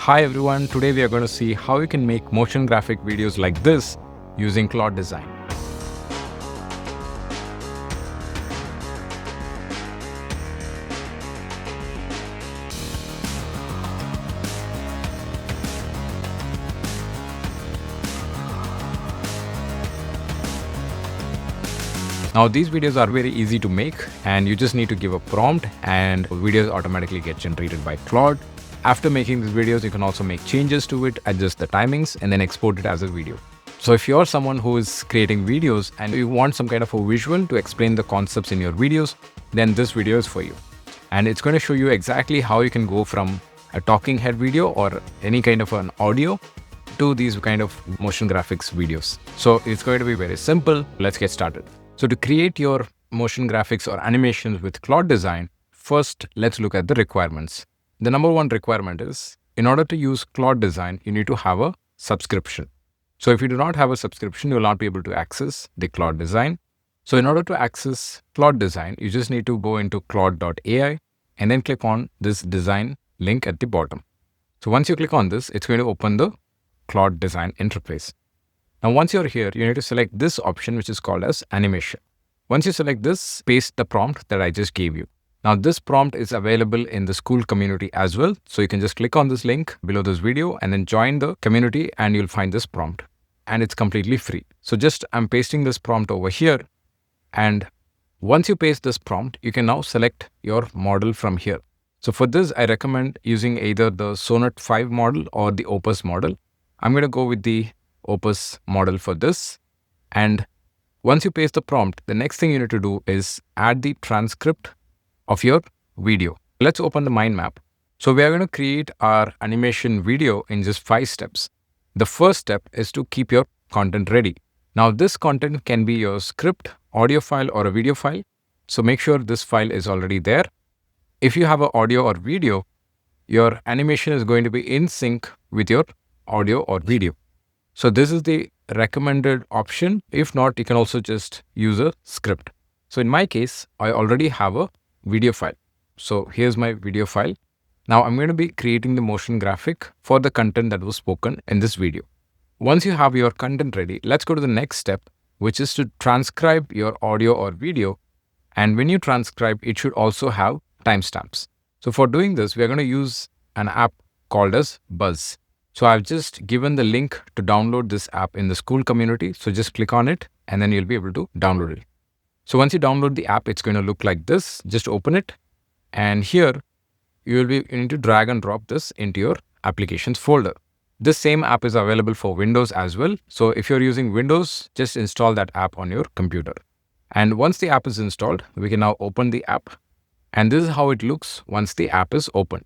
Hi everyone, today we are going to see how you can make motion graphic videos like this using Claude Design. Now these videos are very easy to make and you just need to give a prompt and videos automatically get generated by Claude. After making these videos, you can also make changes to it, adjust the timings and then export it as a video. So if you're someone who is creating videos and you want some kind of a visual to explain the concepts in your videos, then this video is for you. And it's going to show you exactly how you can go from a talking head video or any kind of an audio to these kind of motion graphics videos. So it's going to be very simple. Let's get started. So to create your motion graphics or animations with Claude Design, first let's look at the requirements. The number one requirement is, in order to use Claude Design, you need to have a subscription. So if you do not have a subscription, you will not be able to access the Claude Design. So in order to access Claude Design, you just need to go into claude.ai and then click on this design link at the bottom. So once you click on this, it's going to open the Claude Design interface. Now, once you're here, you need to select this option, which is called as animation. Once you select this, paste the prompt that I just gave you. Now, this prompt is available in the school community as well. So you can just click on this link below this video and then join the community and you'll find this prompt. And it's completely free. So I'm pasting this prompt over here. And once you paste this prompt, you can now select your model from here. So for this, I recommend using either the Sonnet 5 model or the Opus model. I'm going to go with the Opus model for this. And once you paste the prompt, the next thing you need to do is add the transcript of your video. Let's open the mind map. So we are going to create our animation video in just 5 steps. The first step is to keep your content ready. Now this content can be your script, audio file or a video file. So make sure this file is already there. If you have an audio or video, your animation is going to be in sync with your audio or video. So this is the recommended option. If not, you can also just use a script. So in my case, I already have a video file. So here's my video file. Now I'm going to be creating the motion graphic for the content that was spoken in this video. Once you have your content ready, let's go to the next step, which is to transcribe your audio or video. And when you transcribe, it should also have timestamps. So for doing this, we are going to use an app called as Buzz. So I've just given the link to download this app in the school community. So just click on it and then you'll be able to download it. So once you download the app, it's going to look like this. Just open it. And here you need to drag and drop this into your applications folder. This same app is available for Windows as well. So if you're using Windows, just install that app on your computer. And once the app is installed, we can now open the app. And this is how it looks once the app is open.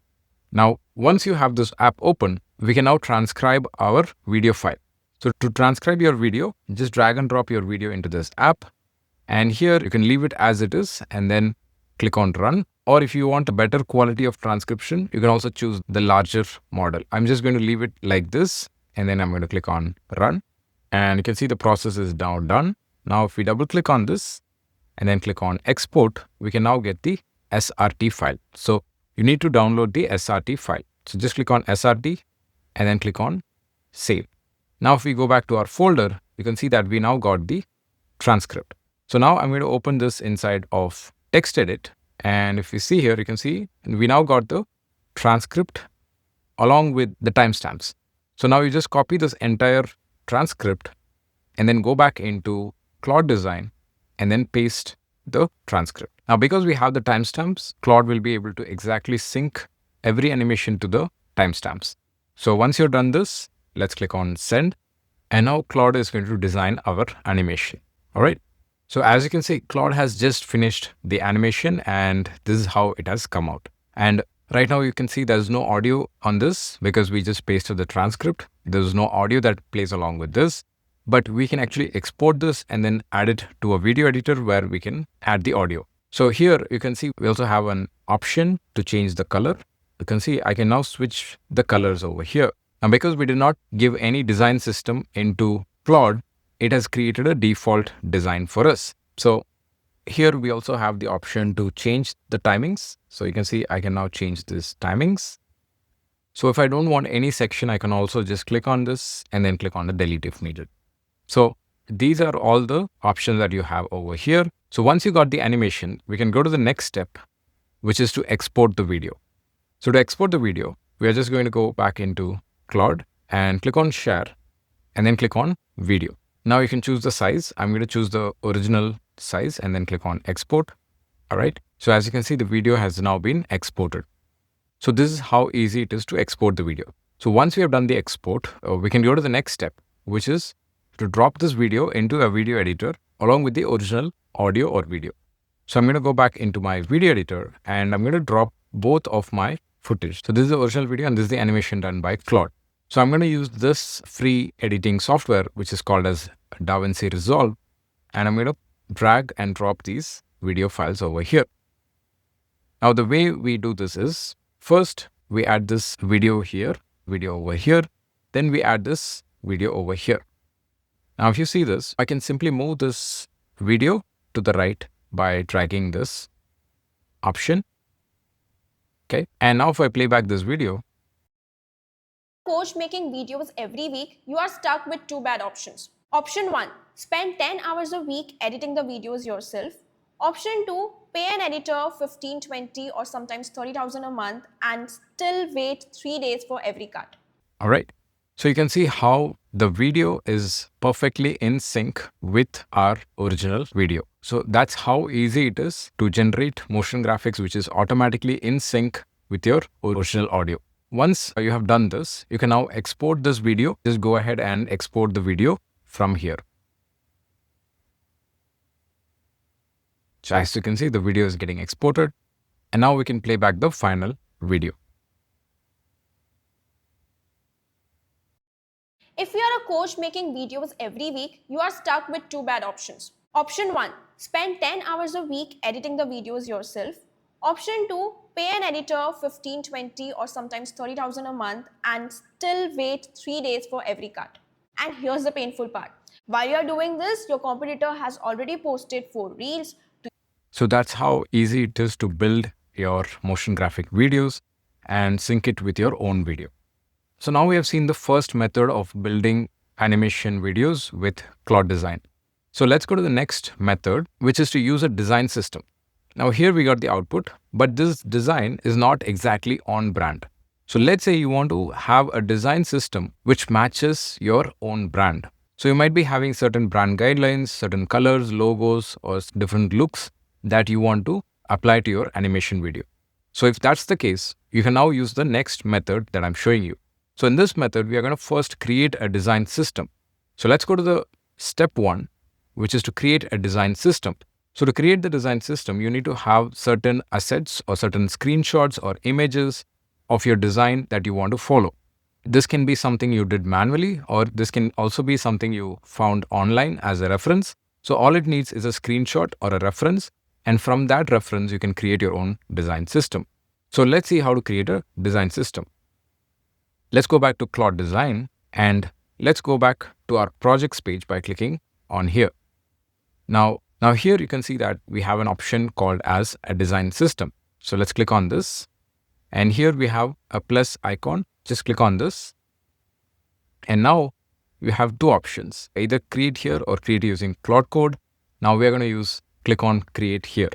Now, once you have this app open, we can now transcribe our video file. So to transcribe your video, just drag and drop your video into this app. And here you can leave it as it is and then click on run. Or if you want a better quality of transcription, you can also choose the larger model. I'm just going to leave it like this and then I'm going to click on run. And you can see the process is now done. Now, if we double click on this and then click on export, we can now get the SRT file. So you need to download the SRT file. So just click on SRT and then click on save. Now, if we go back to our folder, you can see that we now got the transcript. So now I'm going to open this inside of TextEdit. And if you see here, you can see we now got the transcript along with the timestamps. So now you just copy this entire transcript and then go back into Claude Design and then paste the transcript. Now, because we have the timestamps, Claude will be able to exactly sync every animation to the timestamps. So once you're done this, let's click on send. And now Claude is going to design our animation. All right. So as you can see, Claude has just finished the animation and this is how it has come out. And right now you can see there's no audio on this because we just pasted the transcript. There's no audio that plays along with this, but we can actually export this and then add it to a video editor where we can add the audio. So here you can see we also have an option to change the color. You can see I can now switch the colors over here. Now, because we did not give any design system into Claude, it has created a default design for us. So here we also have the option to change the timings. So you can see I can now change this timings. So if I don't want any section, I can also just click on this and then click on the delete if needed. So these are all the options that you have over here. So once you got the animation, we can go to the next step, which is to export the video. So to export the video, we are just going to go back into Claude and click on share and then click on video. Now you can choose the size. I'm going to choose the original size and then click on export. All right. So as you can see, the video has now been exported. So this is how easy it is to export the video. So once we have done the export, we can go to the next step, which is to drop this video into a video editor along with the original audio or video. So I'm going to go back into my video editor and I'm going to drop both of my footage. So this is the original video and this is the animation done by Claude. So I'm going to use this free editing software, which is called as DaVinci Resolve. And I'm going to drag and drop these video files over here. Now the way we do this is, first we add this video here, video over here, then we add this video over here. Now if you see this, I can simply move this video to the right by dragging this option. Okay, and now if I play back this video, coach making videos every week, you are stuck with two bad options. Option 1, spend 10 hours a week editing the videos yourself. Option 2, pay an editor 15, 20 or sometimes 30,000 a month and still wait 3 days for every cut. All right. So you can see how the video is perfectly in sync with our original video. So that's how easy it is to generate motion graphics, which is automatically in sync with your original audio. Once you have done this, you can now export this video. Just go ahead and export the video from here. So as you can see, the video is getting exported. And now we can play back the final video. If you are a coach making videos every week, you are stuck with two bad options. Option 1, spend 10 hours a week editing the videos yourself. Option 2, pay an editor 15, 20 or sometimes 30,000 a month and still wait 3 days for every cut. And here's the painful part. While you are doing this, your competitor has already posted 4 reels. So that's how easy it is to build your motion graphic videos and sync it with your own video. So now we have seen the first method of building animation videos with Claude Design. So let's go to the next method, which is to use a design system. Now here we got the output, but this design is not exactly on brand. So let's say you want to have a design system which matches your own brand. So you might be having certain brand guidelines, certain colors, logos, or different looks that you want to apply to your animation video. So if that's the case, you can now use the next method that I'm showing you. So in this method, we are going to first create a design system. So let's go to the step 1, which is to create a design system. So to create the design system, you need to have certain assets or certain screenshots or images of your design that you want to follow. This can be something you did manually, or this can also be something you found online as a reference. So all it needs is a screenshot or a reference. And from that reference, you can create your own design system. So let's see how to create a design system. Let's go back to Claude Design and let's go back to our projects page by clicking on here. Now here you can see that we have an option called as a design system. So let's click on this. And here we have a plus icon. Just click on this. And now we have two options, either create here or create using Claude Code. Now we are going to click on create here.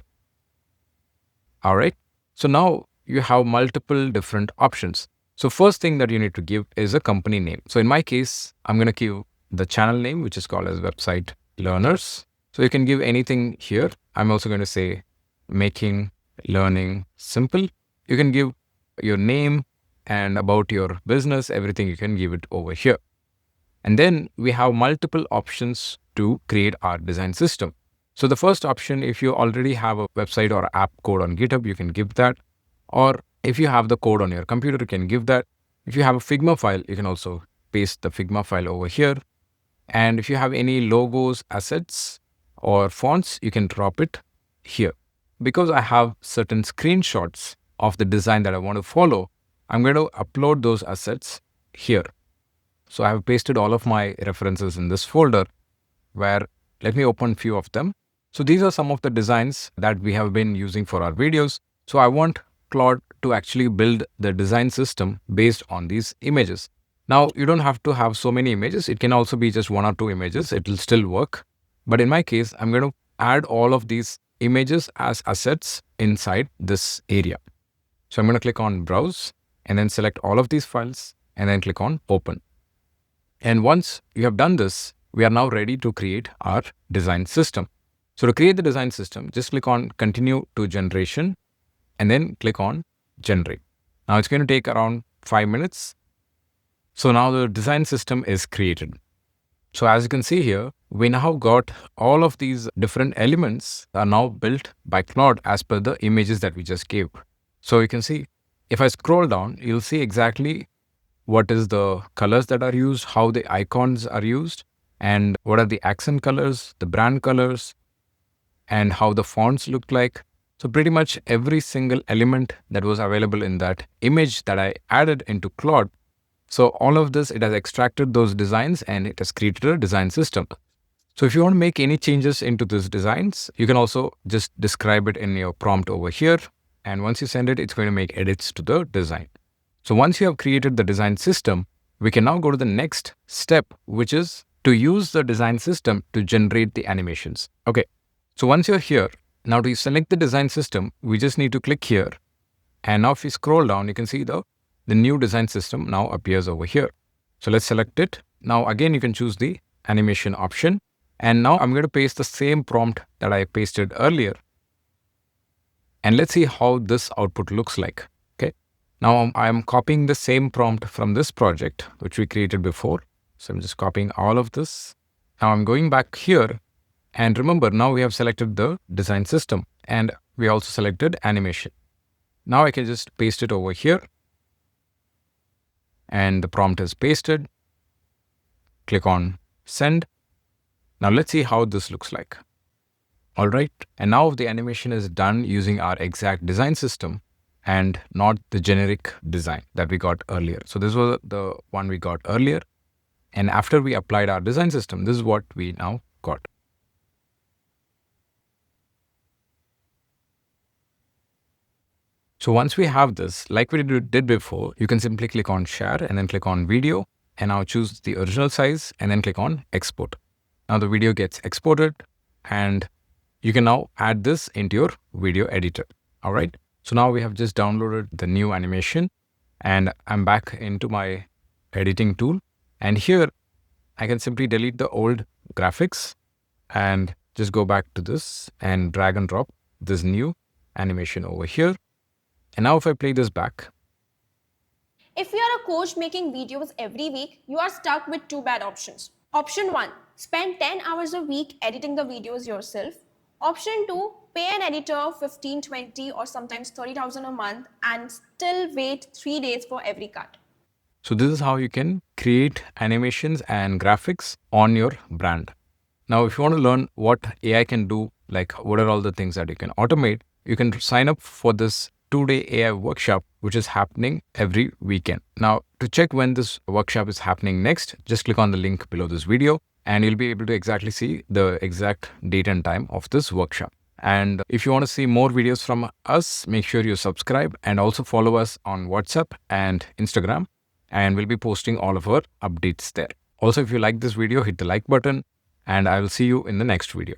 All right. So now you have multiple different options. So first thing that you need to give is a company name. So in my case, I'm going to give the channel name, which is called as Website Learners. So you can give anything here. I'm also going to say making learning simple. You can give your name and about your business, everything you can give it over here. And then we have multiple options to create our design system. So the first option, if you already have a website or app code on GitHub, you can give that. Or if you have the code on your computer, you can give that. If you have a Figma file, you can also paste the Figma file over here. And if you have any logos, assets, or fonts, you can drop it here. Because I have certain screenshots of the design that I want to follow, I'm going to upload those assets here. So I have pasted all of my references in this folder where, let me open a few of them. So these are some of the designs that we have been using for our videos. So I want Claude to actually build the design system based on these images. Now, you don't have to have so many images. It can also be just 1 or 2 images. It will still work. But in my case, I'm going to add all of these images as assets inside this area. So I'm going to click on Browse and then select all of these files and then click on Open. And once you have done this, we are now ready to create our design system. So to create the design system, just click on Continue to Generation and then click on Generate. Now it's going to take around 5 minutes. So now the design system is created. So as you can see here, we now got all of these different elements are now built by Claude as per the images that we just gave. So you can see, if I scroll down, you'll see exactly what is the colors that are used, how the icons are used, and what are the accent colors, the brand colors, and how the fonts look like. So pretty much every single element that was available in that image that I added into Claude. So all of this, it has extracted those designs and it has created a design system. So if you want to make any changes into these designs, you can also just describe it in your prompt over here. And once you send it, it's going to make edits to the design. So once you have created the design system, we can now go to the next step, which is to use the design system to generate the animations. Okay. So once you're here, now to select the design system, we just need to click here. And now if we scroll down, you can see the new design system now appears over here. So let's select it. Now again, you can choose the animation option. And now I'm going to paste the same prompt that I pasted earlier. And let's see how this output looks like. Okay. Now I'm copying the same prompt from this project, which we created before. So I'm just copying all of this. Now I'm going back here. And remember, now we have selected the design system and we also selected animation. Now I can just paste it over here. And the prompt is pasted. Click on Send. Now let's see how this looks like. All right. And now the animation is done using our exact design system and not the generic design that we got earlier. So this was the one we got earlier. And after we applied our design system, this is what we now got. So once we have this, like we did before, you can simply click on Share and then click on Video and now choose the original size and then click on Export. Now the video gets exported and you can now add this into your video editor. All right. So now we have just downloaded the new animation and I'm back into my editing tool. And here I can simply delete the old graphics and just go back to this and drag and drop this new animation over here. And now if I play this back. If you are a coach making videos every week, you are stuck with 2 bad options. Option 1, spend 10 hours a week editing the videos yourself. Option 2, pay an editor 15, 20 or sometimes 30,000 a month and still wait 3 days for every cut. So this is how you can create animations and graphics on your brand. Now, if you want to learn what AI can do, like what are all the things that you can automate, you can sign up for this 2-day AI workshop, which is happening every weekend. Now, to check when this workshop is happening next, just click on the link below this video and you'll be able to exactly see the exact date and time of this workshop. And if you want to see more videos from us, make sure you subscribe and also follow us on WhatsApp and Instagram. And we'll be posting all of our updates there. Also, if you like this video, hit the like button and I will see you in the next video.